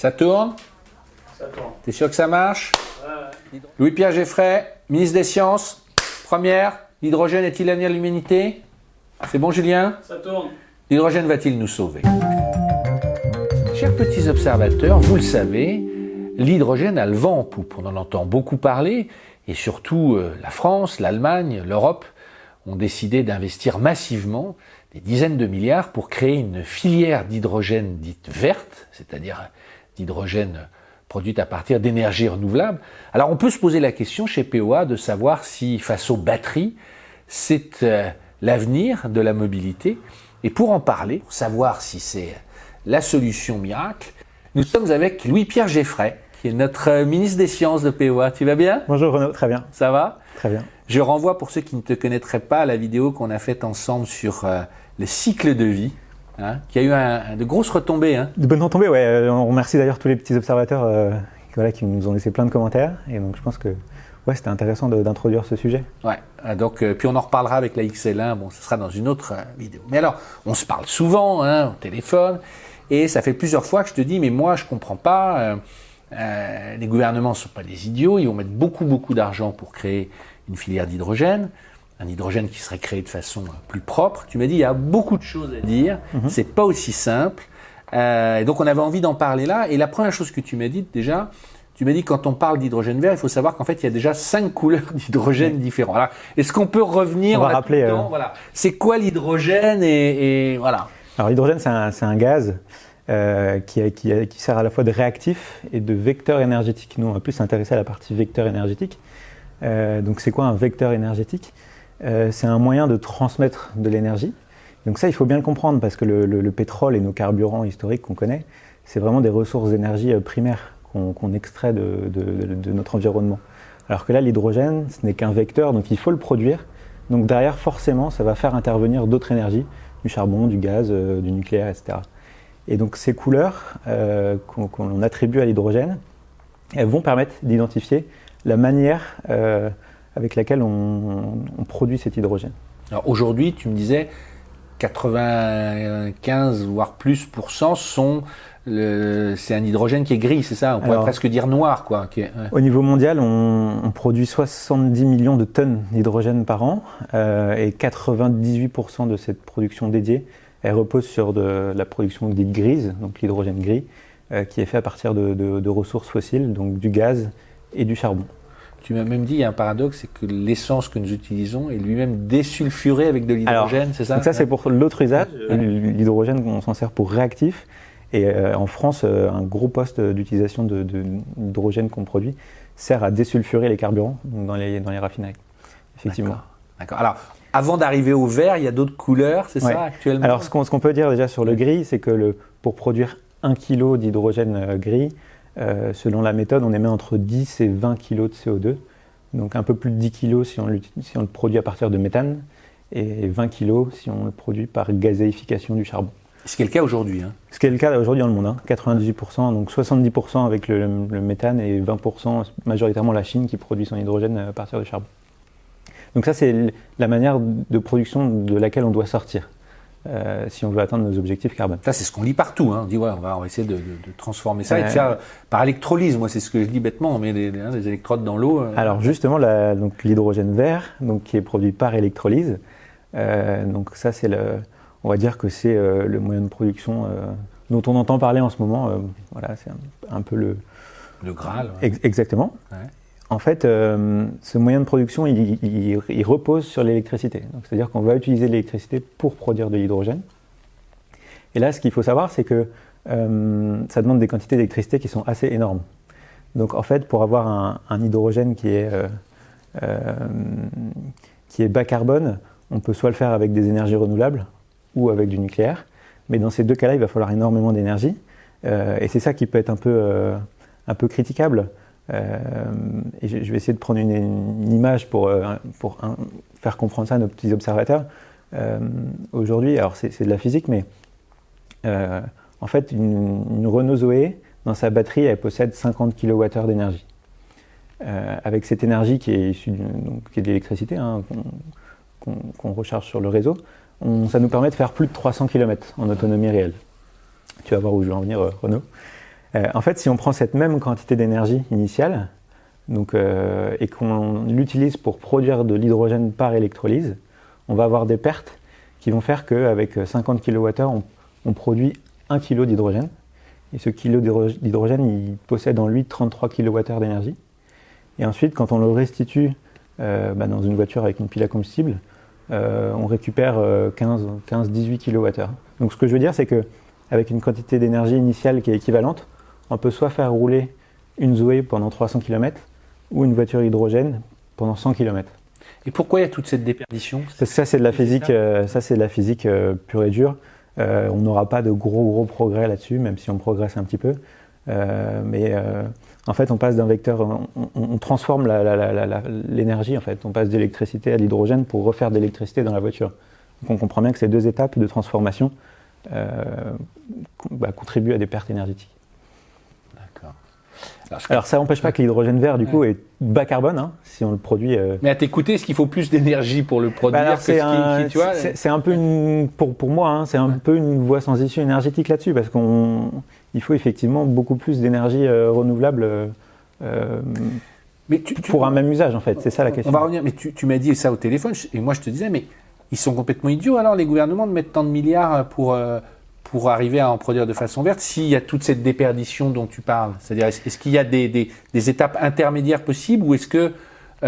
Ça tourne? Ça tourne. T'es sûr que ça marche? Ouais. Louis-Pierre Geffray, ministre des Sciences. Première, l'hydrogène est-il l'avenir de l'humanité? C'est bon, Julien? Ça tourne. L'hydrogène va-t-il nous sauver? Chers petits observateurs, vous le savez, l'hydrogène a le vent en poupe. On en entend beaucoup parler et surtout la France, l'Allemagne, l'Europe ont décidé d'investir massivement des dizaines de milliards pour créer une filière d'hydrogène dite verte, c'est-à-dire d'hydrogène produite à partir d'énergies renouvelables. Alors on peut se poser la question chez POA de savoir si face aux batteries, c'est l'avenir de la mobilité. Et pour en parler, pour savoir si c'est la solution miracle, nous sommes avec Louis-Pierre Geffray, qui est notre ministre des Sciences de POA. Tu vas bien? Bonjour Renaud, très bien. Ça va? Très bien. Je renvoie pour ceux qui ne te connaîtraient pas à la vidéo qu'on a faite ensemble sur le cycle de vie, qui a eu de grosses retombées. De bonnes retombées, ouais. On remercie d'ailleurs tous les petits observateurs qui nous ont laissé plein de commentaires. Et donc je pense que c'était intéressant d'introduire ce sujet. Ouais, donc puis on en reparlera avec la XL1, bon, ce sera dans une autre vidéo. Mais alors, on se parle souvent au téléphone, et ça fait plusieurs fois que je te dis, mais moi je comprends pas, les gouvernements ne sont pas des idiots, ils vont mettre beaucoup d'argent pour créer une filière d'hydrogène, un hydrogène qui serait créé de façon plus propre. Tu m'as dit, il y a beaucoup de choses à dire, c'est pas aussi simple, et donc on avait envie d'en parler là, et la première chose que tu m'as dit déjà, tu m'as dit que quand on parle d'hydrogène vert, il faut savoir qu'en fait, il y a déjà 5 couleurs d'hydrogène différents. Alors, est-ce qu'on peut revenir? On va rappeler. Voilà. C'est quoi l'hydrogène et voilà. Alors l'hydrogène, c'est un gaz qui sert à la fois de réactif et de vecteur énergétique. Nous, on va plus s'intéresser à la partie vecteur énergétique. Donc c'est quoi un vecteur énergétique? C'est un moyen de transmettre de l'énergie. Donc ça, il faut bien le comprendre parce que le pétrole et nos carburants historiques qu'on connaît, c'est vraiment des ressources d'énergie primaires qu'on extrait de notre environnement. Alors que là, l'hydrogène, ce n'est qu'un vecteur, donc il faut le produire. Donc derrière, forcément, ça va faire intervenir d'autres énergies, du charbon, du gaz, du nucléaire, etc. Et donc ces couleurs qu'on attribue à l'hydrogène, elles vont permettre d'identifier la manière avec laquelle on produit cet hydrogène. Alors aujourd'hui, tu me disais 95 voire plus % c'est un hydrogène qui est gris, c'est ça? On pourrait presque dire noir, quoi. Au niveau mondial, on produit 70 millions de tonnes d'hydrogène par an et 98% de cette production dédiée, elle repose sur de la production dite grise, donc l'hydrogène gris, qui est fait à partir de ressources fossiles, donc du gaz et du charbon. Tu m'as même dit, il y a un paradoxe, c'est que l'essence que nous utilisons est lui-même désulfurée avec de l'hydrogène, c'est ça? Donc ça, c'est pour l'autre usage. L'hydrogène, on s'en sert pour réactif. Et en France, un gros poste d'utilisation d'hydrogène qu'on produit sert à désulfurer les carburants dans les raffineries. Effectivement. D'accord. Alors, avant d'arriver au vert, il y a d'autres couleurs, c'est ça actuellement? Alors, ce qu'on peut dire déjà sur le gris, c'est que pour produire 1 kg d'hydrogène gris, selon la méthode, on émet entre 10 et 20 kg de CO2. Donc un peu plus de 10 kg si on le produit à partir de méthane et 20 kg si on le produit par gazéification du charbon. Ce qui est le cas aujourd'hui. Ce qui est le cas aujourd'hui dans le monde, 98%, donc 70% avec le méthane et 20% majoritairement la Chine qui produit son hydrogène à partir de charbon. Donc ça, c'est la manière de production de laquelle on doit sortir si on veut atteindre nos objectifs carbone. Ça, c'est ce qu'on lit partout. On dit, on va essayer de transformer ça et de faire par électrolyse. Moi, c'est ce que je dis bêtement, on met des électrodes dans l'eau. Alors justement, donc l'hydrogène vert, donc, qui est produit par électrolyse, donc ça, on va dire que c'est le moyen de production dont on entend parler en ce moment. Voilà, c'est un peu le Graal. Exactement. Ouais. En fait, ce moyen de production, il repose sur l'électricité. C'est-à-dire qu'on va utiliser l'électricité pour produire de l'hydrogène. Et là, ce qu'il faut savoir, c'est que ça demande des quantités d'électricité qui sont assez énormes. Donc, en fait, pour avoir un hydrogène qui est bas carbone, on peut soit le faire avec des énergies renouvelables ou avec du nucléaire. Mais dans ces deux cas-là, il va falloir énormément d'énergie. Et c'est ça qui peut être un peu critiquable. Et je vais essayer de prendre une image pour faire comprendre ça à nos petits observateurs. Aujourd'hui, alors c'est de la physique, mais en fait, une Renault Zoé, dans sa batterie, elle possède 50 kWh d'énergie. Avec cette énergie qui est issue qui est de l'électricité, qu'on recharge sur le réseau, ça nous permet de faire plus de 300 km en autonomie réelle. Tu vas voir où je veux en venir, Renaud. En fait, si on prend cette même quantité d'énergie initiale donc, et qu'on l'utilise pour produire de l'hydrogène par électrolyse, on va avoir des pertes qui vont faire qu'avec 50 kWh, on produit 1 kg d'hydrogène. Et ce kilo d'hydrogène, il possède en lui 33 kWh d'énergie. Et ensuite, quand on le restitue dans une voiture avec une pile à combustible, on récupère 15-18 kWh. Donc ce que je veux dire, c'est qu'avec une quantité d'énergie initiale qui est équivalente, on peut soit faire rouler une Zoé pendant 300 km ou une voiture hydrogène pendant 100 km. Et pourquoi il y a toute cette déperdition? Parce que ça, c'est de la physique, pure et dure. On n'aura pas de gros progrès là-dessus, même si on progresse un petit peu. En fait, on passe d'un vecteur, on transforme l'énergie. En fait, on passe d'électricité à l'hydrogène pour refaire de l'électricité dans la voiture. Donc, on comprend bien que ces deux étapes de transformation contribuent à des pertes énergétiques. D'accord. Alors, ça n'empêche pas que l'hydrogène vert, du coup, est bas carbone, hein, si on le produit. Mais à t'écouter, est-ce qu'il faut plus d'énergie pour le produire c'est un peu pour moi, hein, c'est un peu une voie sans issue énergétique là-dessus, parce qu'il faut effectivement beaucoup plus d'énergie renouvelable pour un même usage, en fait. C'est ça la question. On va revenir, mais tu m'as dit ça au téléphone, et moi je te disais, mais ils sont complètement idiots alors, les gouvernements, de mettre tant de milliards pour arriver à en produire de façon verte, s'il y a toute cette déperdition dont tu parles. C'est-à-dire, est-ce qu'il y a des étapes intermédiaires possibles, ou est-ce que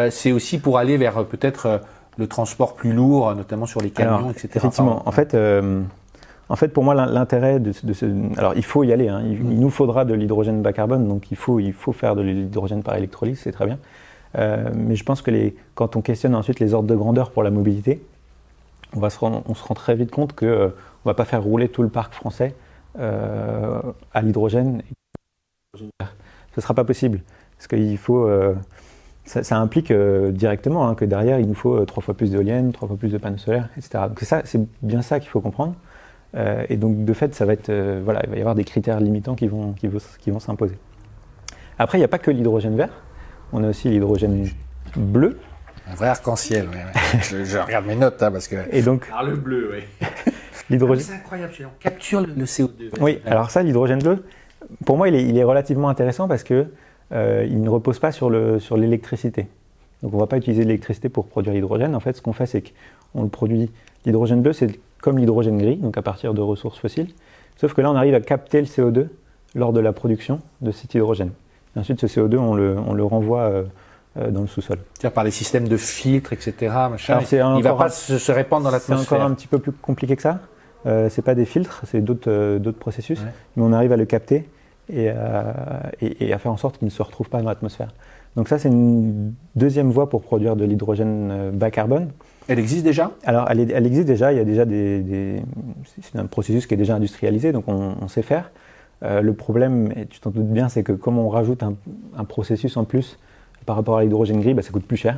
c'est aussi pour aller vers peut-être le transport plus lourd, notamment sur les camions, etc. Effectivement. En fait, pour moi, l'intérêt de ce... Alors, il faut y aller. Hein. Il nous faudra de l'hydrogène bas carbone, donc il faut faire de l'hydrogène par électrolyse, c'est très bien. Mais je pense que quand on questionne ensuite les ordres de grandeur pour la mobilité, on se rend très vite compte qu'on ne va pas faire rouler tout le parc français à l'hydrogène. Ce ne sera pas possible. Parce qu'il faut... Ça implique directement que derrière, il nous faut 3 fois plus d'éoliennes, 3 fois plus de panneaux solaires, etc. Donc c'est bien ça qu'il faut comprendre. Et donc, de fait, ça va être, il va y avoir des critères limitants qui vont s'imposer. Après, il n'y a pas que l'hydrogène vert. On a aussi l'hydrogène bleu. Un vrai arc-en-ciel, ouais. je regarde mes notes, parce que... Et donc, le bleu, oui. L'hydrogène... C'est incroyable, on capture le CO2. Oui, alors ça, l'hydrogène bleu, pour moi, il est relativement intéressant parce que il ne repose pas sur l'électricité. Donc on ne va pas utiliser l'électricité pour produire l'hydrogène. En fait, ce qu'on fait, c'est qu'on le produit. L'hydrogène bleu, c'est comme l'hydrogène gris, donc à partir de ressources fossiles. Sauf que là, on arrive à capter le CO2 lors de la production de cet hydrogène. Et ensuite, ce CO2, on le renvoie dans le sous-sol. C'est-à-dire par les systèmes de filtres, etc. Machin, il ne va pas se répandre dans l'atmosphère. C'est encore un petit peu plus compliqué que ça. Ce n'est pas des filtres, c'est d'autres processus. Ouais. Mais on arrive à le capter et à faire en sorte qu'il ne se retrouve pas dans l'atmosphère. Donc ça, c'est une deuxième voie pour produire de l'hydrogène bas carbone. Elle existe déjà ? Alors, elle existe déjà. Il y a déjà c'est un processus qui est déjà industrialisé, donc on sait faire. Le problème, et tu t'en doutes bien, c'est que comme on rajoute un processus en plus par rapport à l'hydrogène gris, ça coûte plus cher.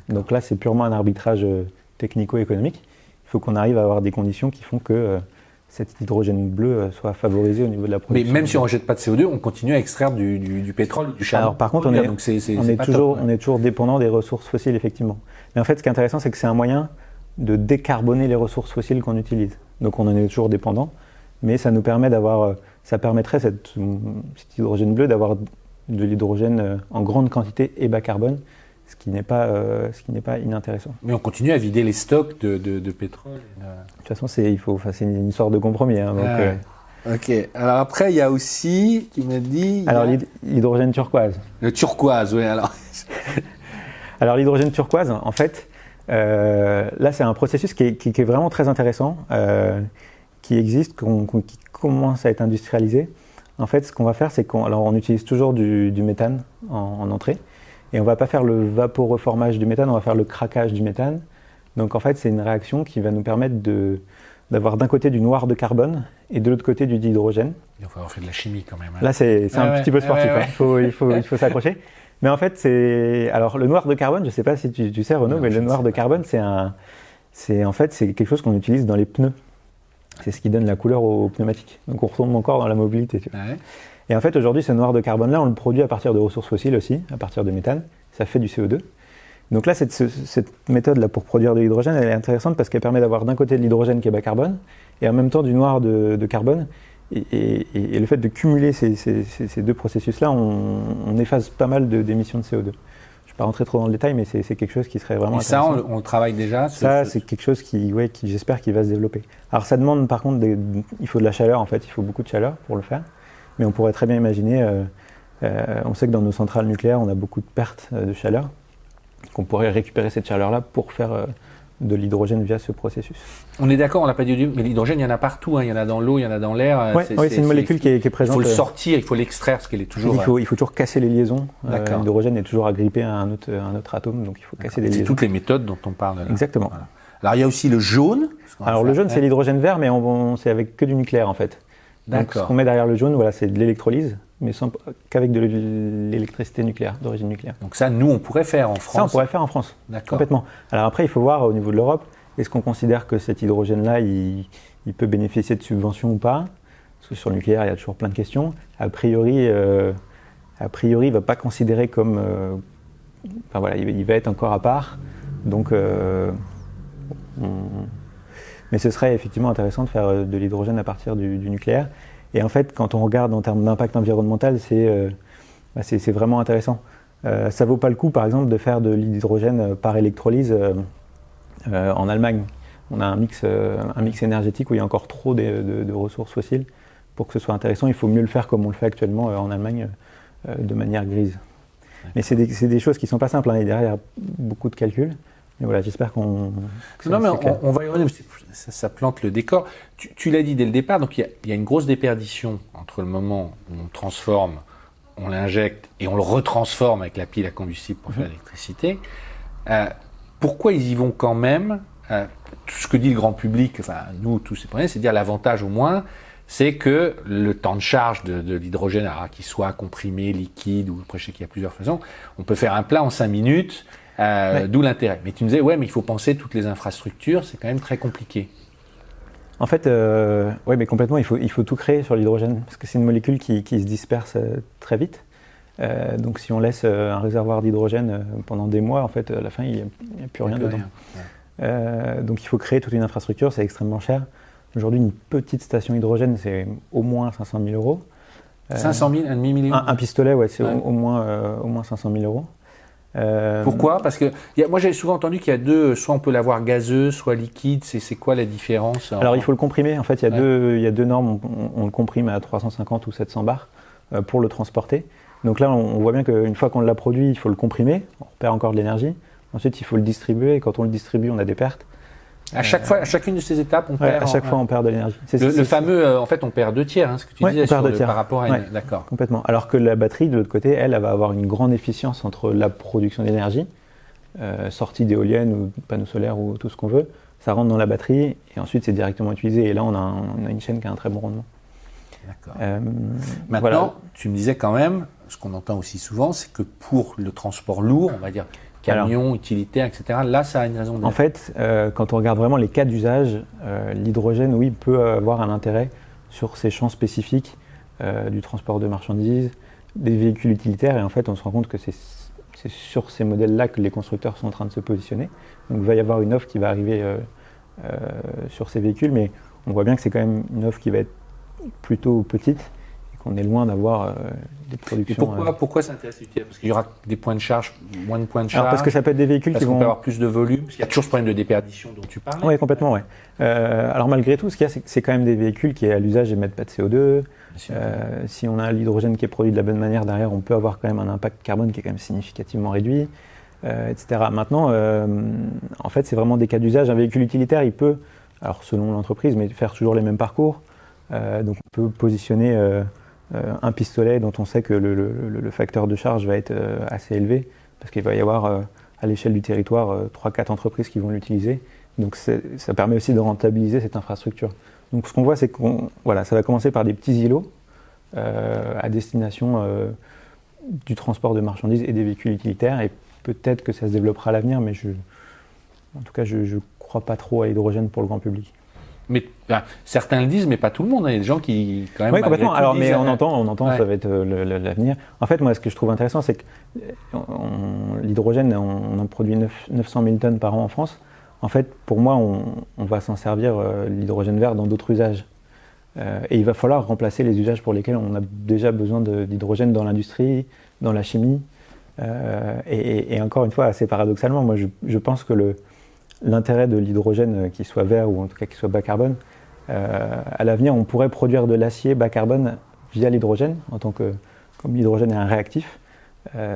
Donc là, c'est purement un arbitrage technico-économique. Il faut qu'on arrive à avoir des conditions qui font que cet hydrogène bleu soit favorisé au niveau de la production. Mais même si on ne rejette pas de CO2, on continue à extraire du pétrole, du charbon. Alors par contre, on est toujours dépendant des ressources fossiles, effectivement. Mais en fait, ce qui est intéressant, c'est que c'est un moyen de décarboner les ressources fossiles qu'on utilise. Donc on en est toujours dépendant, mais ça nous permet ça permettrait cet hydrogène bleu d'avoir de l'hydrogène en grande quantité et bas carbone, ce qui n'est pas inintéressant. Mais on continue à vider les stocks de pétrole. De toute façon, c'est une sorte de compromis. Hein, donc, Ok. Alors après, il y a aussi, tu m'as dit... Alors l'hydrogène turquoise. Le turquoise, oui. Alors l'hydrogène turquoise, en fait, là c'est un processus qui est vraiment très intéressant, qui existe, qui commence à être industrialisé. En fait, ce qu'on va faire, c'est qu'on utilise toujours du méthane en entrée. Et on ne va pas faire le vaporeformage du méthane, on va faire le craquage du méthane. Donc en fait, c'est une réaction qui va nous permettre d'avoir d'un côté du noir de carbone et de l'autre côté du dihydrogène. Il va faire de la chimie quand même. Hein. Là, c'est un petit peu sportif, hein. Il faut s'accrocher. Mais en fait, alors le noir de carbone, je ne sais pas si tu sais Renaud, mais le noir de carbone, c'est quelque chose qu'on utilise dans les pneus. C'est ce qui donne la couleur aux pneumatiques. Donc on retombe encore dans la mobilité. Tu vois. Ouais. Et en fait, aujourd'hui, ce noir de carbone-là, on le produit à partir de ressources fossiles aussi, à partir de méthane. Ça fait du CO2. Donc là, cette méthode-là pour produire de l'hydrogène, elle est intéressante parce qu'elle permet d'avoir d'un côté de l'hydrogène qui est bas carbone et en même temps du noir de carbone Et le fait de cumuler ces deux processus-là, on efface pas mal d'émissions de CO2. Je ne vais pas rentrer trop dans le détail, mais c'est quelque chose qui serait vraiment intéressant. Et ça, on le travaille déjà. Ça, c'est quelque chose qui j'espère qu'il va se développer. Alors ça demande par contre, il faut de la chaleur en fait, il faut beaucoup de chaleur pour le faire. Mais on pourrait très bien imaginer, on sait que dans nos centrales nucléaires, on a beaucoup de pertes de chaleur, qu'on pourrait récupérer cette chaleur-là pour faire de l'hydrogène via ce processus. On est d'accord, on l'a pas dit, mais l'hydrogène, il y en a partout, hein. Il y en a dans l'eau, il y en a dans l'air. Oui, c'est une molécule qui est présente. Il faut le sortir, il faut l'extraire parce qu'elle est toujours. Il faut toujours casser les liaisons. L'hydrogène est toujours agrippé à un autre atome, donc il faut casser les liaisons. C'est toutes les méthodes dont on parle là. Exactement. Voilà. Alors il y a aussi le jaune. Alors le jaune, c'est l'hydrogène vert, mais c'est avec que du nucléaire en fait. Donc ce qu'on met derrière le jaune, voilà, c'est de l'électrolyse, mais qu'avec de l'électricité nucléaire, d'origine nucléaire. Donc ça, nous, on pourrait faire en France. Ça, on pourrait faire en France. D'accord. Complètement. Alors après, il faut voir au niveau de l'Europe, est-ce qu'on considère que cet hydrogène-là, il peut bénéficier de subventions ou pas? Parce que sur le nucléaire, il y a toujours plein de questions. A priori, il ne va pas considérer comme... Enfin voilà, il va être encore à part. Donc, mais ce serait effectivement intéressant de faire de l'hydrogène à partir du nucléaire. Et en fait, quand on regarde en termes d'impact environnemental, c'est vraiment intéressant. Ça vaut pas le coup, par exemple, de faire de l'hydrogène par électrolyse en Allemagne. On a un mix énergétique où il y a encore trop de ressources fossiles. Pour que ce soit intéressant, il faut mieux le faire comme on le fait actuellement en Allemagne, de manière grise. Mais c'est des choses qui ne sont pas simples, hein, et derrière, il y a beaucoup de calculs. Mais voilà, j'espère qu'on... Non, mais on va y revenir, ça plante le décor. Tu l'as dit dès le départ, donc il y a une grosse déperdition entre le moment où on transforme, on l'injecte et on le retransforme avec la pile à combustible pour faire l'électricité. Pourquoi ils y vont quand même? Tout ce que dit le grand public, enfin nous tous ces premiers, c'est dire l'avantage au moins, c'est que le temps de charge de l'hydrogène, qu'il soit comprimé, liquide, ou après je sais qu'il y a plusieurs façons, on peut faire un plat en 5 minutes, d'où l'intérêt. Mais tu me disais, mais il faut penser toutes les infrastructures, c'est quand même très compliqué. En fait, oui, mais complètement, il faut tout créer sur l'hydrogène, parce que c'est une molécule qui se disperse très vite. Donc si on laisse un réservoir d'hydrogène pendant des mois, en fait, à la fin, il n'y a plus rien dedans. Donc il faut créer toute une infrastructure, c'est extrêmement cher. Aujourd'hui, une petite station hydrogène, c'est au moins 500 000 euros. 500 000, un demi-million? Un pistolet, ouais, c'est au moins 500 000 euros. Pourquoi? Parce que moi j'ai souvent entendu qu'il y a deux, soit on peut l'avoir gazeux, soit liquide. C'est quoi la différence? Alors il faut le comprimer. En fait, il y a deux normes. On le comprime à 350 ou 700 bars pour le transporter. Donc là, on voit bien qu'une fois qu'on l'a produit, il faut le comprimer. On perd encore de l'énergie. Ensuite, il faut le distribuer. Et quand on le distribue, on a des pertes. À chacune de ces étapes, on perd. À chaque fois, on perd de l'énergie. Le fameux, en fait, on perd 2 tiers, ce que tu disais par rapport à d'accord. Complètement. Alors que la batterie, de l'autre côté, elle va avoir une grande efficience entre la production d'énergie, sortie d'éoliennes ou de panneaux solaires ou tout ce qu'on veut. Ça rentre dans la batterie et ensuite c'est directement utilisé. Et là, on a une chaîne qui a un très bon rendement. D'accord. Maintenant, tu me disais quand même, ce qu'on entend aussi souvent, c'est que pour le transport lourd, on va dire camions, utilitaires, etc., là, ça a une raison d'être. En fait, quand on regarde vraiment les cas d'usage, l'hydrogène, oui, peut avoir un intérêt sur ces champs spécifiques du transport de marchandises, des véhicules utilitaires. Et en fait, on se rend compte que c'est sur ces modèles-là que les constructeurs sont en train de se positionner. Donc, il va y avoir une offre qui va arriver sur ces véhicules, mais on voit bien que c'est quand même une offre qui va être plutôt petite et qu'on est loin d'avoir des productions. Et pourquoi ça intéresse l'utilitaire? Parce qu'il y aura des points de charge, moins de points de charge. Alors parce que ça peut être des véhicules qui vont peut avoir plus de volume. Parce qu'il y a toujours ce problème de déperdition dont tu parles. Oui, complètement, oui. Alors malgré tout, ce qu'il y a, c'est quand même des véhicules qui à l'usage émettent pas de CO2. Si on a l'hydrogène qui est produit de la bonne manière derrière, on peut avoir quand même un impact carbone qui est quand même significativement réduit, etc. Maintenant, en fait, c'est vraiment des cas d'usage. Un véhicule utilitaire, il peut, alors selon l'entreprise, mais faire toujours les mêmes parcours. Donc on peut positionner un pistolet dont on sait que le facteur de charge va être assez élevé, parce qu'il va y avoir à l'échelle du territoire 3-4 entreprises qui vont l'utiliser. Donc ça permet aussi de rentabiliser cette infrastructure. Donc ce qu'on voit, c'est que ça va commencer par des petits îlots à destination du transport de marchandises et des véhicules utilitaires, et peut-être que ça se développera à l'avenir, mais en tout cas je ne crois pas trop à l'hydrogène pour le grand public. Mais certains le disent, mais pas tout le monde. Il y a des gens qui, quand même, complètement. Alors, disent, mais on entend, ça va être l'avenir. En fait, moi, ce que je trouve intéressant, c'est que l'hydrogène, on en produit 900 000 tonnes par an en France. En fait, pour moi, on va s'en servir, l'hydrogène vert, dans d'autres usages. Et il va falloir remplacer les usages pour lesquels on a déjà besoin d'hydrogène dans l'industrie, dans la chimie. Et encore une fois, assez paradoxalement, moi je pense que l'intérêt de l'hydrogène, qu'il soit vert ou en tout cas qu'il soit bas carbone, à l'avenir, on pourrait produire de l'acier bas carbone via l'hydrogène, comme l'hydrogène est un réactif,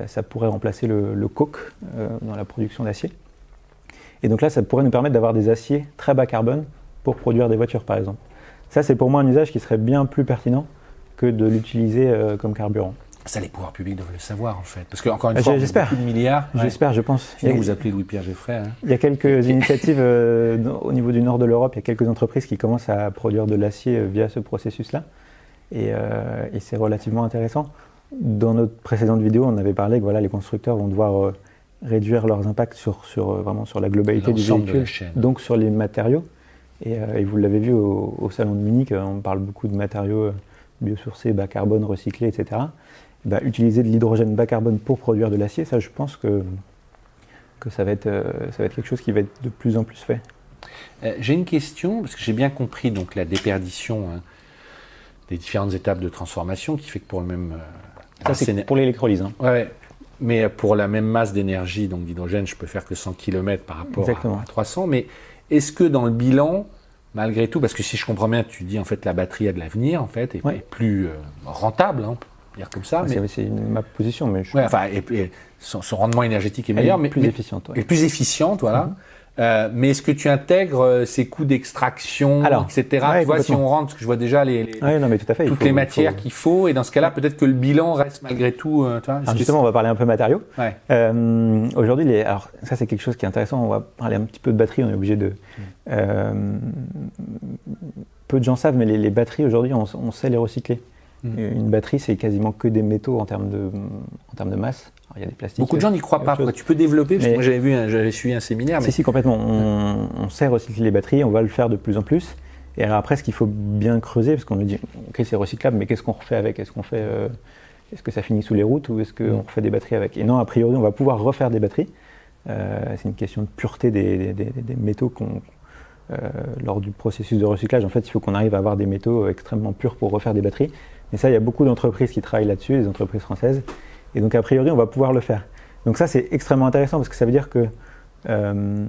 ça pourrait remplacer le coke dans la production d'acier. Et donc là, ça pourrait nous permettre d'avoir des aciers très bas carbone pour produire des voitures, par exemple. Ça, c'est pour moi un usage qui serait bien plus pertinent que de l'utiliser comme carburant. Ça, les pouvoirs publics doivent le savoir, en fait. Parce qu'encore une fois, on a j'espère. beaucoup de milliards. J'espère, je pense. Sinon, vous appelez Louis-Pierre Geffray. Hein. Il y a quelques initiatives au niveau du nord de l'Europe. Il y a quelques entreprises qui commencent à produire de l'acier via ce processus-là. Et c'est relativement intéressant. Dans notre précédente vidéo, on avait parlé que voilà, les constructeurs vont devoir réduire leurs impacts vraiment sur la globalité du véhicule, donc sur les matériaux. Et vous l'avez vu au salon de Munich, on parle beaucoup de matériaux biosourcés, bas carbone, recyclés, etc. Utiliser de l'hydrogène bas carbone pour produire de l'acier, ça je pense que ça va être quelque chose qui va être de plus en plus fait. J'ai une question, parce que j'ai bien compris donc, la déperdition des différentes étapes de transformation qui fait que pour le même... ça c'est pour l'électrolyse. Hein. Ouais, mais pour la même masse d'énergie, donc d'hydrogène, je peux faire que 100 km par rapport à 300. Mais est-ce que dans le bilan, malgré tout, parce que si je comprends bien, tu dis en fait la batterie a de l'avenir, en fait, est plus rentable, hein, on peut dire comme ça. C'est ma position, mais et son rendement énergétique est meilleur, mais plus efficiente. Et plus efficiente, voilà. Mais est-ce que tu intègres ces coûts d'extraction, etc. Tu vois, si on rentre, parce que je vois déjà toutes les matières qu'il faut, et dans ce cas-là, peut-être que le bilan reste malgré tout. Justement, on va parler un peu matériaux. Aujourd'hui, alors ça c'est quelque chose qui est intéressant. On va parler un petit peu de batterie. On est obligé de. Peu de gens savent, mais les batteries aujourd'hui, on sait les recycler. Une batterie, c'est quasiment que des métaux en termes de masse. Alors, il y a des plastiques. Beaucoup de gens n'y croient pas. Tu peux développer, parce que moi j'avais suivi un séminaire. Si, complètement. On sait recycler les batteries, on va le faire de plus en plus. Et alors après, ce qu'il faut bien creuser, parce qu'on nous dit, ok, c'est recyclable, mais qu'est-ce qu'on refait avec ? Est-ce que ça finit sous les routes ou est-ce qu'on refait des batteries avec ? Et non, a priori, on va pouvoir refaire des batteries. C'est une question de pureté des métaux lors du processus de recyclage. En fait, il faut qu'on arrive à avoir des métaux extrêmement purs pour refaire des batteries. Et ça, il y a beaucoup d'entreprises qui travaillent là-dessus, des entreprises françaises. Et donc, a priori, on va pouvoir le faire. Donc ça, c'est extrêmement intéressant parce que ça veut dire que on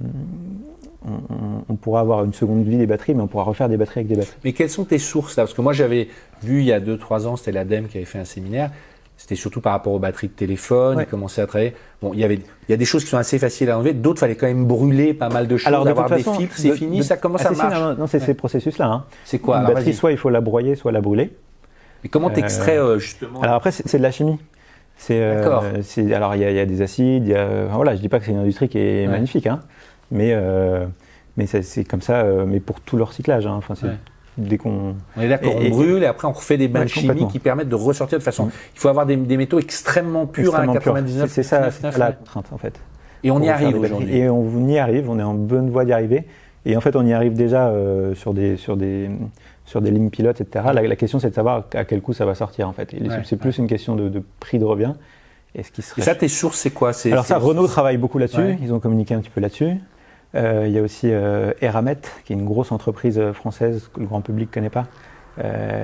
pourra avoir une seconde vie des batteries, mais on pourra refaire des batteries avec des batteries. Mais quelles sont tes sources là ? Parce que moi, j'avais vu il y a 2-3 ans, c'était l'ADEME qui avait fait un séminaire. C'était surtout par rapport aux batteries de téléphone. Ils commençaient à travailler. Bon, il y a des choses qui sont assez faciles à enlever. D'autres, fallait quand même brûler pas mal de choses, avoir des filtres. C'est fini. Comment ça marche ? Non, c'est ces processus-là. Hein. C'est quoi ? Une batterie, soit il faut la broyer, soit la brûler. Mais comment t'extrais justement ? Alors après, c'est de la chimie. D'accord. Alors il y a des acides. Je dis pas que c'est une industrie qui est magnifique, hein, mais c'est comme ça. Mais pour tout le recyclage. Hein. Enfin, dès qu'on. On est d'accord. On brûle et après on refait des bains chimiques qui permettent de ressortir de façon. Il faut avoir des métaux extrêmement purs à 99. C'est ça la contrainte en fait. Et on y arrive aujourd'hui. Et on y arrive. On est en bonne voie d'y arriver. Et en fait, on y arrive déjà sur des lignes pilotes, etc. La question, c'est de savoir à quel coût ça va sortir, en fait. C'est plus une question de prix de revient. Et ça, tes sources, c'est quoi ? Alors ça, Renault travaille beaucoup là-dessus. Ils ont communiqué un petit peu là-dessus. Il y a aussi Eramet, qui est une grosse entreprise française que le grand public ne connaît pas,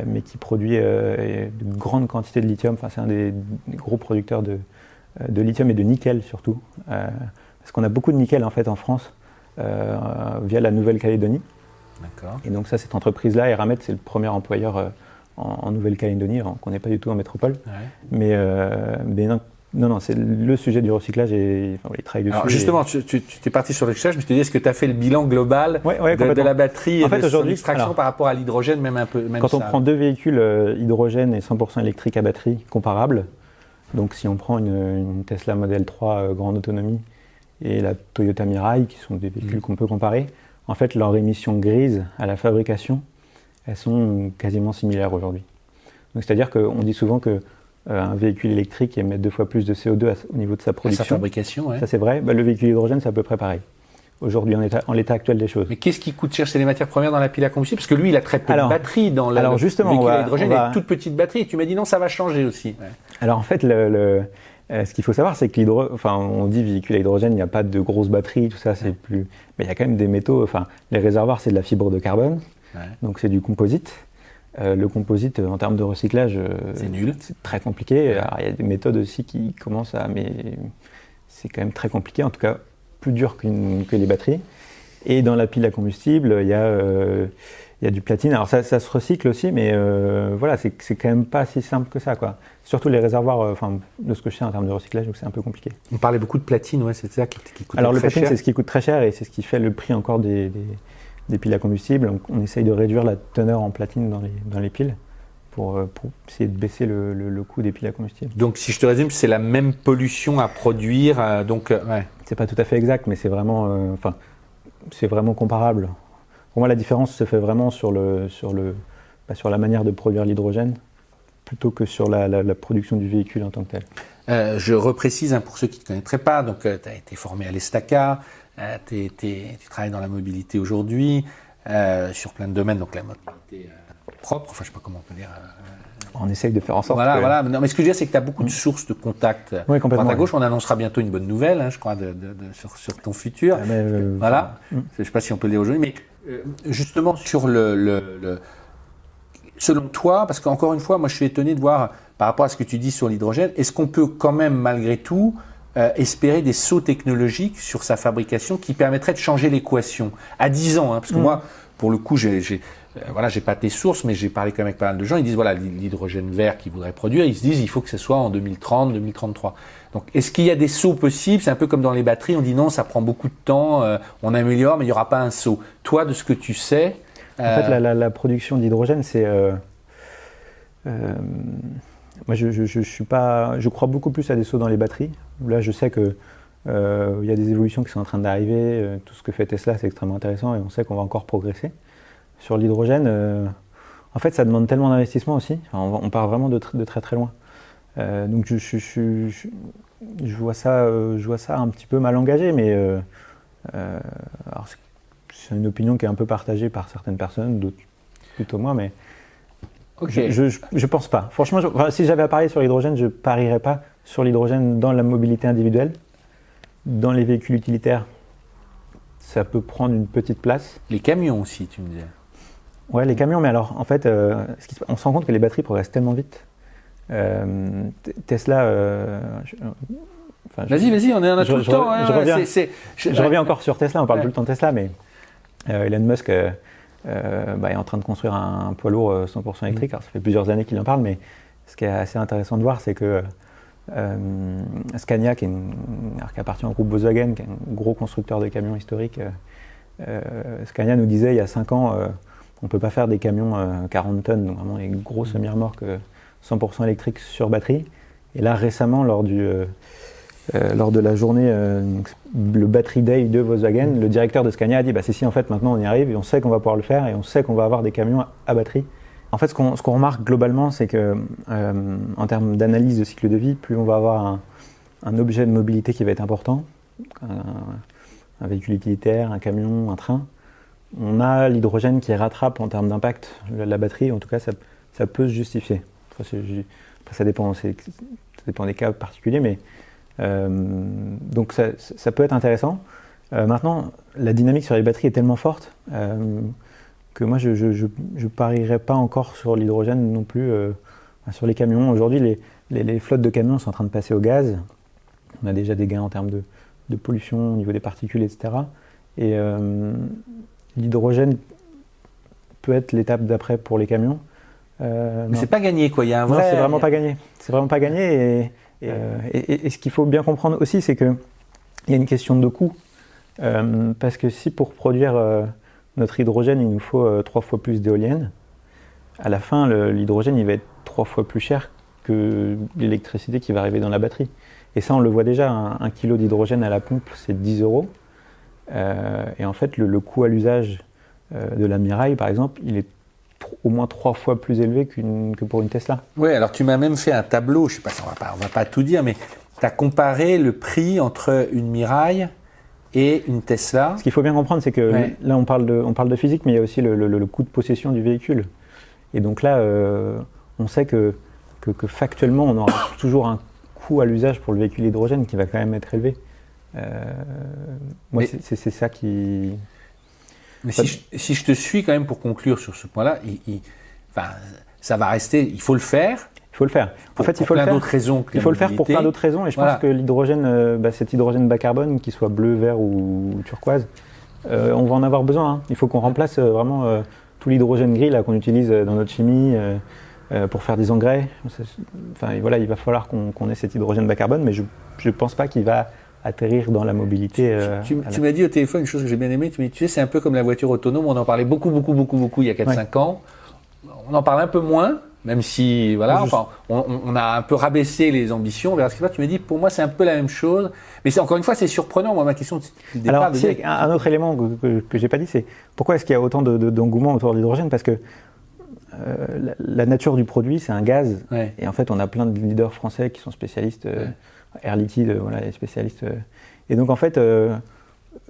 mais qui produit de grandes quantités de lithium. Enfin, c'est un des gros producteurs de lithium et de nickel, surtout. Parce qu'on a beaucoup de nickel, en fait, en France, via la Nouvelle-Calédonie. D'accord. Et donc ça, cette entreprise-là, Eramet, c'est le premier employeur en Nouvelle-Calédonie, qu'on n'est pas du tout en métropole. Mais non, c'est le sujet du recyclage et ils travaillent dessus. Alors justement, tu es parti sur le recyclage, mais je te dis, est-ce que tu as fait le bilan global de la batterie et de son extraction par rapport à l'hydrogène, quand on prend deux véhicules hydrogène et 100% électrique à batterie comparables, donc si on prend une Tesla Model 3 grande autonomie et la Toyota Mirai, qui sont des véhicules qu'on peut comparer, en fait, leurs émissions grises à la fabrication, elles sont quasiment similaires aujourd'hui. Donc, c'est-à-dire qu'on dit souvent qu'un véhicule électrique émet 2 fois plus de CO2 au niveau de sa production. Sa fabrication, Ça, c'est vrai. Le véhicule hydrogène, c'est à peu près pareil. Aujourd'hui, en l'état actuel des choses. Mais qu'est-ce qui coûte cher ? C'est les matières premières dans la pile à combustible ? Parce que lui, il a très peu de batteries dans le véhicule à hydrogène. Il a une toute petite batterie. Et tu m'as dit non, ça va changer aussi. Alors, en fait, ce qu'il faut savoir, c'est que on dit véhicule à hydrogène, il n'y a pas de grosses batteries, tout ça, c'est plus. Mais il y a quand même des métaux. Les réservoirs, c'est de la fibre de carbone, donc c'est du composite. Le composite, en termes de recyclage, c'est nul. C'est très compliqué. Alors, il y a des méthodes aussi qui commencent à... Mais c'est quand même très compliqué, en tout cas plus dur que les batteries. Et dans la pile à combustible, il y a du platine. Alors ça se recycle aussi, mais voilà, c'est quand même pas si simple que ça, quoi. Surtout les réservoirs, de ce que je sais en termes de recyclage, donc c'est un peu compliqué. On parlait beaucoup de platine, ouais, c'est ça qui coûte Alors le très platine, cher. c'est ce qui coûte très cher et c'est ce qui fait le prix encore des piles à combustible. Donc, on essaye de réduire la teneur en platine dans les piles pour essayer de baisser le coût des piles à combustible. Donc si je te résume, c'est la même pollution à produire, ouais. C'est pas tout à fait exact, mais c'est vraiment, c'est vraiment comparable. Pour moi, la différence se fait vraiment sur la manière de produire l'hydrogène plutôt que sur la production du véhicule en tant que tel. Je reprécise pour ceux qui ne connaîtraient pas, donc tu as été formé à l'Estaca, tu travailles dans la mobilité aujourd'hui, sur plein de domaines, donc la mobilité propre, enfin je ne sais pas comment on peut dire. On essaye de faire en sorte voilà, que... voilà. Non, mais ce que je veux dire, c'est que tu as beaucoup de sources de contacts Oui, complètement, à gauche. On annoncera bientôt une bonne nouvelle, je crois, sur ton futur. Voilà. Je ne sais pas si on peut le dire aujourd'hui, mais justement sur selon toi, parce qu'encore une fois, moi je suis étonné de voir, par rapport à ce que tu dis sur l'hydrogène, est-ce qu'on peut quand même, malgré tout, espérer des sauts technologiques sur sa fabrication qui permettraient de changer l'équation à 10 ans, parce que moi, pour le coup, j'ai pas tes sources, mais j'ai parlé quand même avec pas mal de gens. Ils disent voilà, l'hydrogène vert qu'ils voudraient produire, ils se disent il faut que ce soit en 2030, 2033. Donc, est-ce qu'il y a des sauts possibles? C'est un peu comme dans les batteries, on dit non, ça prend beaucoup de temps, on améliore, mais il n'y aura pas un saut. Toi, de ce que tu sais, en fait, la production d'hydrogène, c'est moi, je crois beaucoup plus à des sauts dans les batteries. Là, je sais que il y a des évolutions qui sont en train d'arriver. Tout ce que fait Tesla, c'est extrêmement intéressant et on sait qu'on va encore progresser. Sur l'hydrogène, en fait, ça demande tellement d'investissement aussi. Enfin, on part vraiment de très très loin. Donc, je vois ça un petit peu mal engagé, mais alors c'est une opinion qui est un peu partagée par certaines personnes, d'autres plutôt moi, mais okay. Je pense pas. Franchement, si j'avais à parier sur l'hydrogène, je parierais pas sur l'hydrogène dans la mobilité individuelle. Dans les véhicules utilitaires, ça peut prendre une petite place. Les camions aussi, tu me disais. Ouais, les camions, mais alors, en fait, on se rend compte que les batteries progressent tellement vite. Tesla... Vas-y, on a tout le temps. Je reviens encore sur Tesla, on parle tout le temps de Tesla, mais Elon Musk est en train de construire un poids lourd 100% électrique. Alors, ça fait plusieurs années qu'il en parle, mais ce qui est assez intéressant de voir, c'est que Scania, qui appartient au groupe Volkswagen, qui est un gros constructeur de camions historique, Scania nous disait il y a 5 ans, on ne peut pas faire des camions 40 tonnes, donc vraiment des gros semi-remorques 100% électriques sur batterie. Et là, récemment, lors de la journée, le Battery Day de Volkswagen, le directeur de Scania a dit si, en fait, maintenant on y arrive et on sait qu'on va pouvoir le faire et on sait qu'on va avoir des camions à batterie. En fait, ce qu'on remarque globalement, c'est que en termes d'analyse de cycle de vie, plus on va avoir un objet de mobilité qui va être important, un véhicule utilitaire, un camion, un train, on a l'hydrogène qui rattrape en termes d'impact la batterie. En tout cas, ça peut se justifier. Après, ça dépend des cas particuliers, mais donc ça peut être intéressant. Maintenant, la dynamique sur les batteries est tellement forte que moi, je parierais pas encore sur l'hydrogène non plus sur les camions. Aujourd'hui, les flottes de camions sont en train de passer au gaz. On a déjà des gains en termes de pollution au niveau des particules, etc. Et l'hydrogène peut être l'étape d'après pour les camions. Mais c'est pas gagné, quoi. Il y a un vrai... Non, c'est vraiment pas gagné. C'est vraiment pas gagné. Et ce qu'il faut bien comprendre aussi, c'est qu'il y a une question de coût. Parce que si pour produire notre hydrogène, il nous faut 3 fois plus d'éoliennes, à la fin, l'hydrogène, il va être 3 fois plus cher que l'électricité qui va arriver dans la batterie. Et ça, on le voit déjà, un kilo d'hydrogène à la pompe, c'est 10 €. Et en fait, le coût à l'usage de la Mirai, par exemple, il est au moins 3 fois plus élevé que pour une Tesla. Oui, alors tu m'as même fait un tableau, je sais pas, on va pas tout dire, mais tu as comparé le prix entre une Mirai et une Tesla. Ce qu'il faut bien comprendre, c'est que là, on parle de physique, mais il y a aussi le coût de possession du véhicule. Et donc là, on sait que factuellement, on aura toujours un coût à l'usage pour le véhicule hydrogène qui va quand même être élevé. C'est ça qui... Mais si je te suis quand même pour conclure sur ce point-là, enfin, ça va rester. Il faut le faire. Il faut le faire. Pour plein d'autres raisons que il faut le faire pour mobilité. plein d'autres raisons. Et je pense que l'hydrogène, cet hydrogène bas carbone, qu'il soit bleu, vert ou turquoise, on va en avoir besoin. Hein. Il faut qu'on remplace vraiment tout l'hydrogène gris là, qu'on utilise dans notre chimie pour faire des engrais. Enfin, voilà, il va falloir qu'on ait cet hydrogène bas carbone, mais je ne pense pas qu'il va atterrir dans la mobilité. Tu m'as dit au téléphone une chose que j'ai bien aimée. Tu m'as dit, tu sais, c'est un peu comme la voiture autonome. On en parlait beaucoup il y a 4-5 ans. On en parle un peu moins. Même si, voilà, enfin, on a un peu rabaissé les ambitions. On verra ce qui se passe. Tu m'as dit, pour moi, c'est un peu la même chose. Mais encore une fois, c'est surprenant. Moi, ma question du départ. Alors, un autre élément que j'ai pas dit, c'est pourquoi est-ce qu'il y a autant d'engouement autour de l'hydrogène? Parce que la nature du produit, c'est un gaz. Ouais. Et en fait, on a plein de leaders français qui sont spécialistes. Air Liquide, voilà, les spécialistes. Et donc, en fait, eux,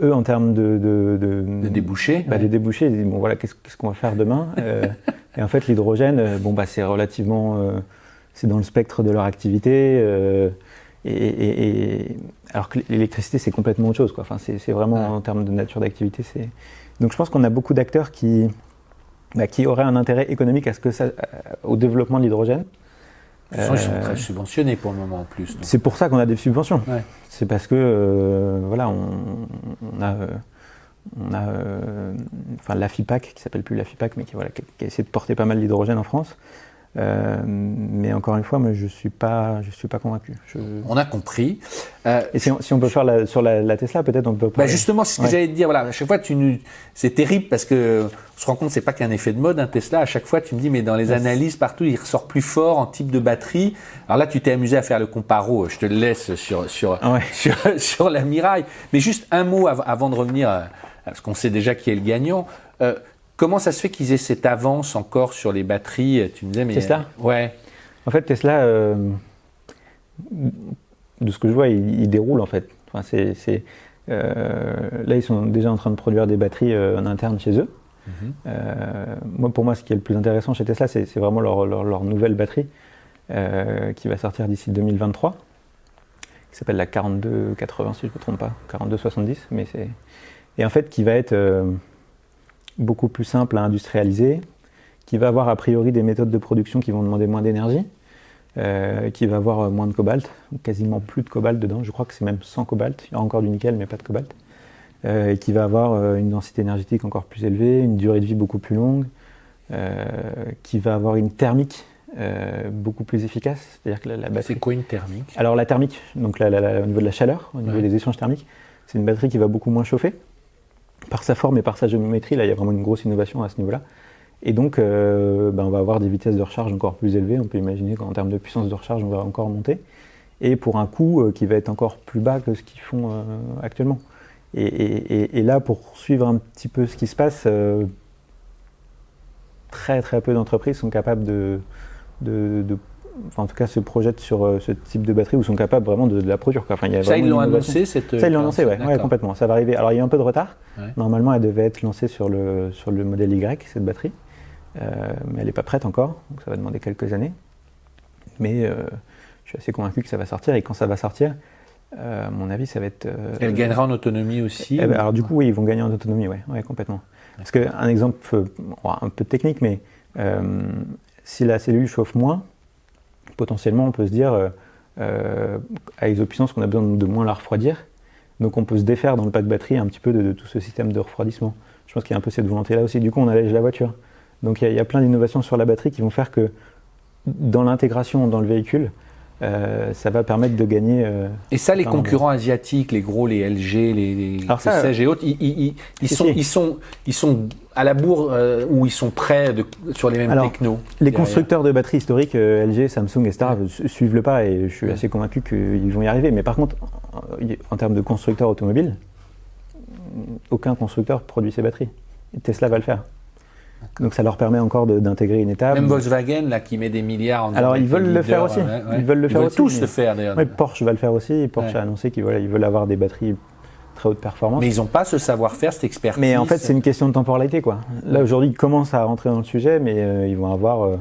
en termes de débouchés, de débouchés, ils disent, bon, voilà, qu'est-ce qu'on va faire demain? Et en fait, l'hydrogène, c'est relativement, c'est dans le spectre de leur activité. Alors que l'électricité, c'est complètement autre chose, quoi. Enfin, c'est vraiment en termes de nature d'activité. Donc, je pense qu'on a beaucoup d'acteurs qui auraient un intérêt économique au développement de l'hydrogène. Ils sont très subventionnés pour le moment en plus. C'est pour ça qu'on a des subventions. Ouais. C'est parce que voilà, on a l'AFIPAC, qui s'appelle plus l'AFIPAC, mais qui a essayé de porter pas mal d'hydrogène en France. Mais encore une fois, moi, je suis pas convaincu. On a compris. Et si on peut faire sur la Tesla, peut-être on peut. Justement, c'est ce que j'allais te dire. Voilà, à chaque fois, c'est terrible parce que on se rend compte, c'est pas qu'un effet de mode, un Tesla. À chaque fois, tu me dis, mais dans les analyses partout, il ressort plus fort en type de batterie. Alors là, tu t'es amusé à faire le comparo. Je te le laisse sur la Mirai. Mais juste un mot avant de revenir, parce qu'on sait déjà qui est le gagnant. Comment ça se fait qu'ils aient cette avance encore sur les batteries? Tu me disais, mais Tesla. Ouais. En fait, Tesla, de ce que je vois, il déroule en fait. Enfin, là, ils sont déjà en train de produire des batteries en interne chez eux. Pour moi, ce qui est le plus intéressant chez Tesla, c'est vraiment leur nouvelle batterie qui va sortir d'ici 2023, qui s'appelle la 4280, si je ne me trompe pas, 4270, et en fait, qui va être beaucoup plus simple à industrialiser, qui va avoir a priori des méthodes de production qui vont demander moins d'énergie, qui va avoir moins de cobalt, quasiment plus de cobalt dedans, je crois que c'est même sans cobalt, il y aura encore du nickel mais pas de cobalt, et qui va avoir une densité énergétique encore plus élevée, une durée de vie beaucoup plus longue, qui va avoir une thermique beaucoup plus efficace, c'est-à-dire que la batterie... C'est quoi une thermique? Alors la thermique, donc au niveau de la chaleur, au niveau des échanges thermiques, c'est une batterie qui va beaucoup moins chauffer, par sa forme et par sa géométrie. Là, il y a vraiment une grosse innovation à ce niveau-là. Et donc, on va avoir des vitesses de recharge encore plus élevées. On peut imaginer qu'en termes de puissance de recharge, on va encore monter. Et pour un coût qui va être encore plus bas que ce qu'ils font actuellement. Et là, pour suivre un petit peu ce qui se passe, très très peu d'entreprises sont capables en tout cas se projettent sur ce type de batterie ou sont capables vraiment de la produire. Enfin, Ça, ils l'ont annoncé Ça, ils l'ont annoncé, oui, complètement. Ça va arriver. Alors, il y a un peu de retard. Ouais. Normalement, elle devait être lancée sur le modèle Y, cette batterie. Mais elle n'est pas prête encore, donc ça va demander quelques années. Mais je suis assez convaincu que ça va sortir. Et quand ça va sortir, à mon avis, ça va être... Elle gagnera en autonomie aussi Alors, du coup, oui, ils vont gagner en autonomie, oui, complètement. Parce qu'un exemple un peu technique, mais si la cellule chauffe moins, potentiellement, on peut se dire, à isopuissance, qu'on a besoin de moins la refroidir. Donc, on peut se défaire dans le pack batterie un petit peu de tout ce système de refroidissement. Je pense qu'il y a un peu cette volonté-là aussi. Du coup, on allège la voiture. Donc, il y a plein d'innovations sur la batterie qui vont faire que, dans l'intégration dans le véhicule, ça va permettre de gagner... Et ça, les concurrents asiatiques, les gros, les LG, les CEG et autres, ils sont à la bourre où ils sont prêts sur les mêmes technos. Les constructeurs de batteries historiques, LG, Samsung, etc., suivent le pas et je suis assez convaincu qu'ils vont y arriver. Mais par contre, en termes de constructeurs automobiles, aucun constructeur produit ces batteries. Et Tesla va le faire. Donc ça leur permet encore d'intégrer une étape. Même Volkswagen là qui met des milliards en... Alors ils veulent le faire aussi. Ils veulent le faire aussi. Tous le faire d'ailleurs. Oui, Porsche va le faire aussi. Porsche a annoncé qu'ils veulent avoir des batteries très haute performance. Mais ils n'ont pas ce savoir-faire, cette expertise. Mais en fait c'est une question de temporalité quoi. Là aujourd'hui ils commencent à rentrer dans le sujet, mais ils vont avoir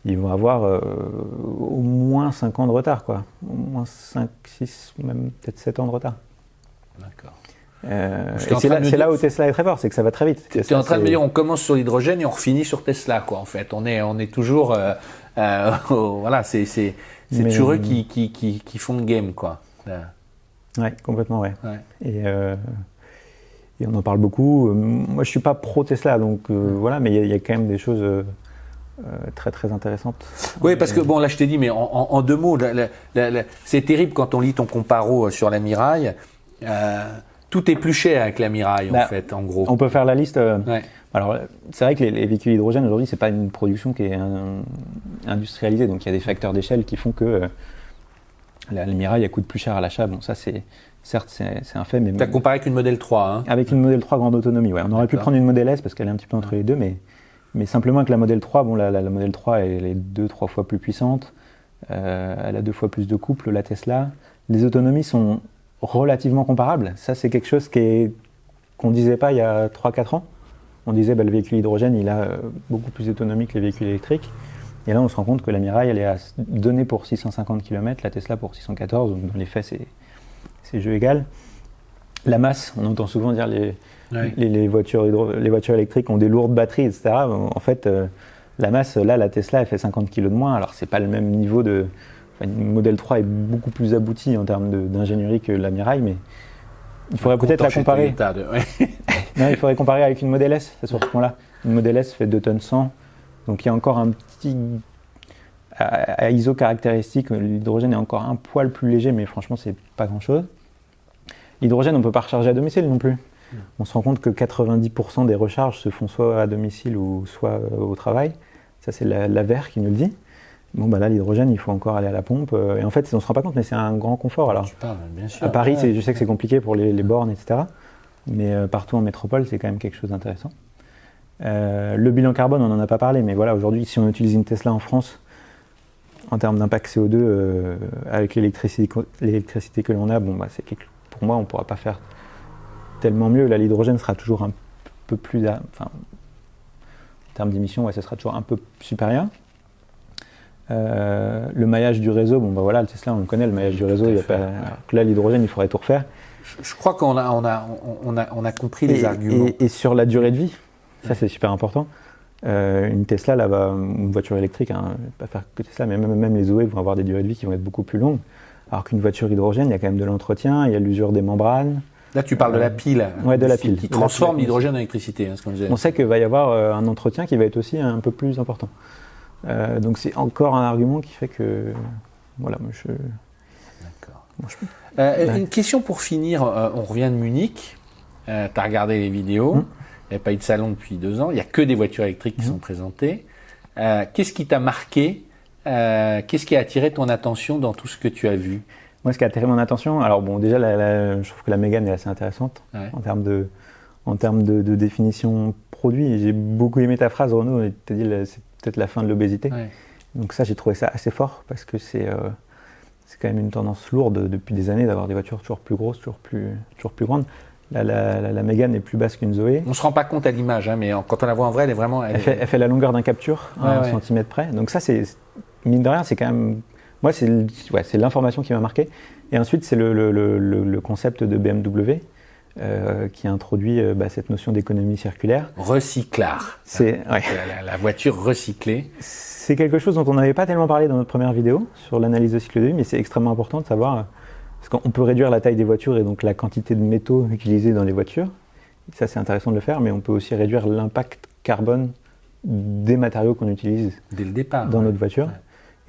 au moins 5 ans de retard quoi. Au moins 5, 6, même peut-être 7 ans de retard. D'accord. C'est là où Tesla est très fort, c'est que ça va très vite. Tu es en train de me dire, on commence sur l'hydrogène et on finit sur Tesla, quoi. En fait, on est toujours, voilà, c'est toujours eux qui font le game, quoi. Ouais, complètement, ouais. Et on en parle beaucoup. Moi, je suis pas pro Tesla, donc voilà, mais il y a quand même des choses très très intéressantes. Oui, parce que bon, là, je t'ai dit, mais en deux mots, c'est terrible quand on lit ton comparo sur la Miraille. Tout est plus cher avec la Miraille, en fait, en gros. On peut faire la liste. Alors, c'est vrai que les véhicules hydrogène aujourd'hui, c'est pas une production qui est industrialisée, donc il y a des facteurs d'échelle qui font que la Miraille elle coûte plus cher à l'achat. Bon, ça certes c'est un fait, mais. Tu as comparé avec une Model 3, hein. Avec une Model 3 grande autonomie, ouais. On aurait pu prendre une Model S parce qu'elle est un petit peu entre les deux, mais simplement que la Model 3, bon, la Model 3 elle est 2-3 fois plus puissante, elle a 2 fois plus de couple, la Tesla. Les autonomies sont relativement comparables. Ça, c'est quelque chose qu'on disait pas il y a 3-4 ans. On disait le véhicule hydrogène, il a beaucoup plus d'autonomie que les véhicules électriques. Et là, on se rend compte que la Miraille, elle est donnée pour 650 km, la Tesla pour 614, donc dans les faits, c'est jeu égal. La masse, on entend souvent dire les voitures électriques ont des lourdes batteries, etc. En fait, la masse, là, la Tesla, elle fait 50 kg de moins. Alors, c'est pas le même niveau une Model 3 est beaucoup plus aboutie en termes d'ingénierie que la Miraille, mais il faudrait peut-être la comparer. Non, il faudrait comparer avec une Model S, c'est sur ce point-là. Une Model S fait 2 tonnes 100, donc il y a encore un petit... À ISO caractéristique, l'hydrogène est encore un poil plus léger, mais franchement, c'est pas grand-chose. L'hydrogène, on ne peut pas recharger à domicile non plus. On se rend compte que 90% des recharges se font soit à domicile ou soit au travail. Ça, c'est l'AVER qui nous le dit. Bon, là, l'hydrogène, il faut encore aller à la pompe. Et en fait, on ne se rend pas compte, mais c'est un grand confort. Alors, bien sûr. À Paris, je sais que c'est compliqué pour les bornes, etc. Mais partout en métropole, c'est quand même quelque chose d'intéressant. Le bilan carbone, on n'en a pas parlé, mais voilà, aujourd'hui, si on utilise une Tesla en France, en termes d'impact CO2, avec l'électricité que l'on a, pour moi, on ne pourra pas faire tellement mieux. Là, l'hydrogène sera toujours un peu plus... en termes d'émissions, ça sera toujours un peu supérieur. Le maillage du réseau, le Tesla, on le connaît, le maillage du réseau, là, l'hydrogène, il faudrait tout refaire. Je crois qu'on a compris les arguments. Et sur la durée de vie, ça c'est super important. Une Tesla, une voiture électrique, pas faire que Tesla, mais même les Zoé vont avoir des durées de vie qui vont être beaucoup plus longues. Alors qu'une voiture hydrogène, il y a quand même de l'entretien, il y a l'usure des membranes. Là, tu parles de la pile. Oui, de la pile. Qui transforme l'hydrogène en électricité, ce qu'on disait. On sait qu'il va y avoir un entretien qui va être aussi un peu plus important. Donc c'est encore un argument qui fait que... Voilà, moi je... D'accord. Une question pour finir. On revient de Munich. Tu as regardé les vidéos. Il n'y a pas eu de salon depuis 2 ans. Il n'y a que des voitures électriques qui sont présentées. Qu'est-ce qui t'a marqué? Qu'est-ce qui a attiré ton attention dans tout ce que tu as vu? Moi, ce qui a attiré mon attention, alors bon, déjà, je trouve que la Mégane est assez intéressante en termes de définition produit. J'ai beaucoup aimé ta phrase, Renaud. Tu as dit c'est peut-être la fin de l'obésité. Ouais. Donc ça, j'ai trouvé ça assez fort parce que c'est quand même une tendance lourde depuis des années d'avoir des voitures toujours plus grosses, toujours plus grandes. La Mégane est plus basse qu'une Zoé. On ne se rend pas compte à l'image, mais quand on la voit en vrai, elle est vraiment... Elle fait la longueur d'un capture, à 1 centimètre près. Donc ça, mine de rien, c'est quand même... Moi, c'est l'information qui m'a marqué. Et ensuite, c'est le concept de BMW qui a introduit cette notion d'économie circulaire. Recyclard. C'est la voiture recyclée. C'est quelque chose dont on n'avait pas tellement parlé dans notre première vidéo sur l'analyse de cycle de vie, mais c'est extrêmement important de savoir... Parce qu'on peut réduire la taille des voitures et donc la quantité de métaux utilisés dans les voitures. Ça, c'est intéressant de le faire, mais on peut aussi réduire l'impact carbone des matériaux qu'on utilise dès le départ dans notre voiture. Ouais.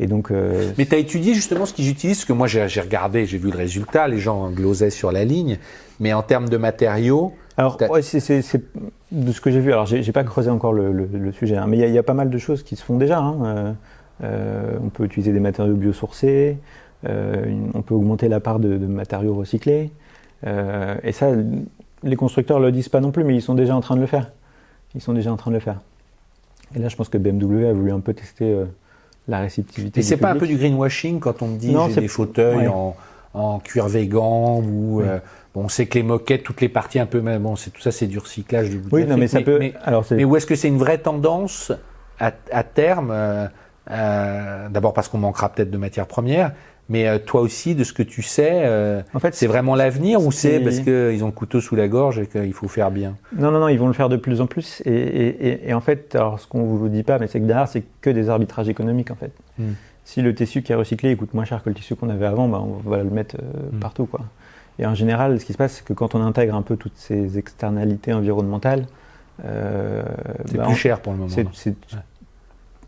Et donc, mais tu as étudié justement ce qu'ils utilisent, parce que moi j'ai regardé, j'ai vu le résultat, les gens glosaient sur la ligne, mais en termes de matériaux... Alors, c'est de ce que j'ai vu, alors j'ai pas creusé encore le sujet, mais il y a pas mal de choses qui se font déjà. On peut utiliser des matériaux biosourcés, on peut augmenter la part de matériaux recyclés, et ça, les constructeurs ne le disent pas non plus, mais ils sont déjà en train de le faire. Et là, je pense que BMW a voulu un peu tester la réceptivité. Et c'est pas un peu du greenwashing quand on me dit j'ai des fauteuils en cuir végan ou on sait que les moquettes, toutes les parties un peu, mais bon, tout ça c'est du recyclage du bout de mais ça peut. Mais où est-ce que c'est une vraie tendance à terme D'abord parce qu'on manquera peut-être de matières premières, mais toi aussi, de ce que tu sais, En fait, c'est vraiment l'avenir ou c'est c'est- parce qu'ils ont le couteau sous la gorge et qu'il faut faire bien? Non, ils vont le faire de plus en plus. Et en fait, alors ce qu'on ne vous dit pas, mais c'est que derrière, c'est que des arbitrages économiques en fait. Si le tissu qui est recyclé coûte moins cher que le tissu qu'on avait avant, bah, on va le mettre partout, quoi. Et en général, ce qui se passe, c'est que quand on intègre un peu toutes ces externalités environnementales, C'est bah, plus cher pour le moment. non?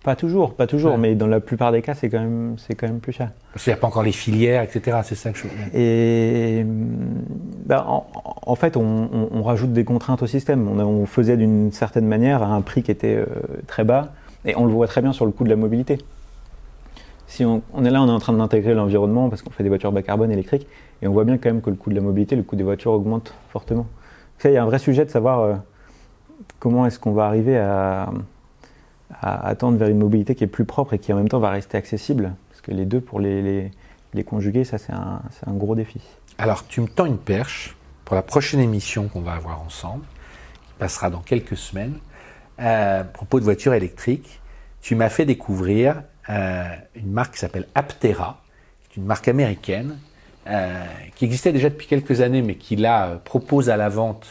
Pas toujours, Ouais. mais dans la plupart des cas, c'est quand même plus cher. Parce qu'il n'y a pas encore les filières, etc. C'est ça que je... Et bah, en fait, on rajoute des contraintes au système. On faisait d'une certaine manière à un prix qui était très bas, et on le voit très bien sur le coût de la mobilité. Si on est là, on est en train d'intégrer l'environnement parce qu'on fait des voitures bas carbone électriques, et on voit bien quand même que le coût de la mobilité, le coût des voitures augmente fortement. Ça, il y a un vrai sujet de savoir comment est-ce qu'on va arriver à tendre vers une mobilité qui est plus propre et qui en même temps va rester accessible. Parce que les deux, pour les conjuguer, ça c'est un gros défi. Alors, tu me tends une perche pour la prochaine émission qu'on va avoir ensemble, qui passera dans quelques semaines, à propos de voitures électriques. Tu m'as fait découvrir une marque qui s'appelle Aptera, qui est une marque américaine, qui existait déjà depuis quelques années, mais qui là propose à la vente,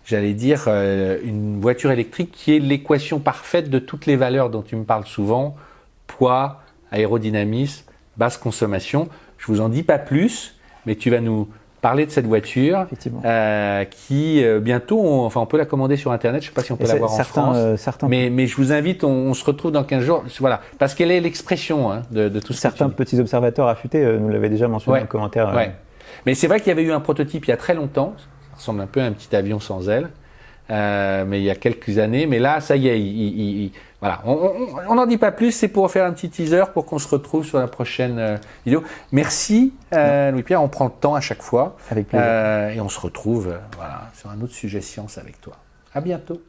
j'allais dire, une voiture électrique qui est l'équation parfaite de toutes les valeurs dont tu me parles souvent: poids, aérodynamisme, basse consommation. Je vous en dis pas plus, mais tu vas nous parler de cette voiture Effectivement. qui bientôt, on peut la commander sur Internet. Je ne sais pas si on peut l'avoir en France. Certains, Mais je vous invite, on se retrouve dans 15 jours. Voilà, parce qu'elle est l'expression de tout ce certains que tu dis. petits observateurs affûtés nous l'avaient déjà mentionné Ouais. en commentaire. Ouais. Mais c'est vrai qu'il y avait eu un prototype il y a très longtemps. Ça ressemble un peu à un petit avion sans ailes. Mais il y a quelques années. Mais là, ça y est, voilà. On n'en dit pas plus. C'est pour faire un petit teaser pour qu'on se retrouve sur la prochaine vidéo. Merci, Louis-Pierre. On prend le temps à chaque fois. Avec plaisir. Et on se retrouve voilà, sur un autre sujet science avec toi. À bientôt.